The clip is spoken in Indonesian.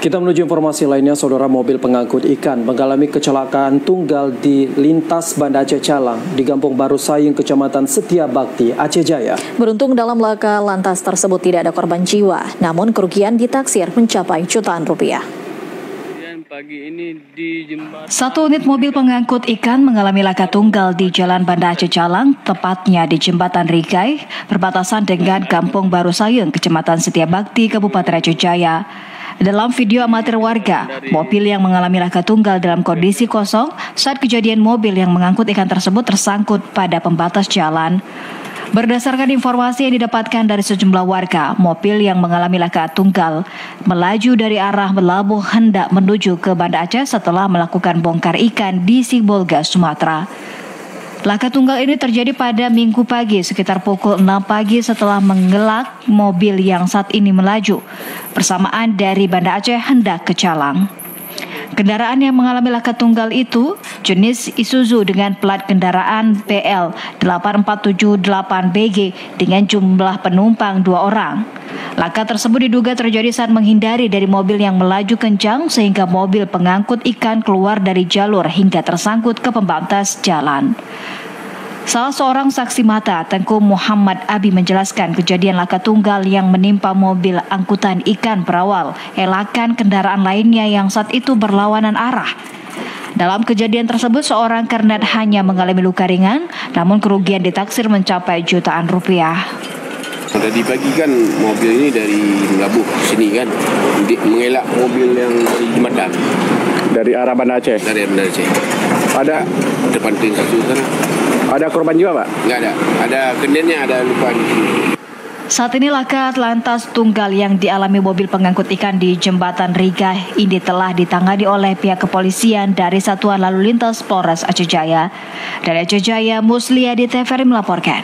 Kita menuju informasi lainnya, saudara. Mobil pengangkut ikan mengalami kecelakaan tunggal di lintas Banda Aceh Calang di Kampung Baru Sayung, Kecamatan Setia Bakti, Aceh Jaya. Beruntung dalam laka lantas tersebut tidak ada korban jiwa, namun kerugian ditaksir mencapai jutaan rupiah. Satu unit mobil pengangkut ikan mengalami laka tunggal di Jalan Banda Aceh Calang, tepatnya di Jembatan Rigai, berbatasan dengan Kampung Baru Sayung, Kecamatan Setia Bakti, Kabupaten Aceh Jaya. Dalam video amatir warga, mobil yang mengalami laka tunggal dalam kondisi kosong saat kejadian mobil yang mengangkut ikan tersebut tersangkut pada pembatas jalan. Berdasarkan informasi yang didapatkan dari sejumlah warga, mobil yang mengalami laka tunggal melaju dari arah Melabuh hendak menuju ke Banda Aceh setelah melakukan bongkar ikan di Sibolga, Sumatera. Laka tunggal ini terjadi pada Minggu pagi sekitar pukul 6 pagi setelah mengelak mobil yang saat ini melaju bersamaan dari Banda Aceh hendak ke Calang. Kendaraan yang mengalami laka tunggal itu jenis Isuzu dengan plat kendaraan PL 8478BG dengan jumlah penumpang 2 orang. Laka tersebut diduga terjadi saat menghindari dari mobil yang melaju kencang sehingga mobil pengangkut ikan keluar dari jalur hingga tersangkut ke pembatas jalan. Salah seorang saksi mata, Tengku Muhammad Abi, menjelaskan kejadian laka tunggal yang menimpa mobil angkutan ikan berawal elakan kendaraan lainnya yang saat itu berlawanan arah. Dalam kejadian tersebut, seorang kernet hanya mengalami luka ringan, namun kerugian ditaksir mencapai jutaan rupiah. Tadi pagi kan mobil ini dari Melabuh sini kan, mengelak mobil yang dari Jembatan. Dari arah Banda Aceh? Dari Banda Aceh. Ada depan pintu sana. Ada korban jiwa, Pak? Nggak ada. Ada kendenya, ada luka di sini. Saat ini laka lantas tunggal yang dialami mobil pengangkut ikan di Jembatan Rigai ini telah ditangani oleh pihak kepolisian dari Satuan Lalu Lintas Polres Aceh Jaya. Dari Aceh Jaya, Muslia di TVRI melaporkan.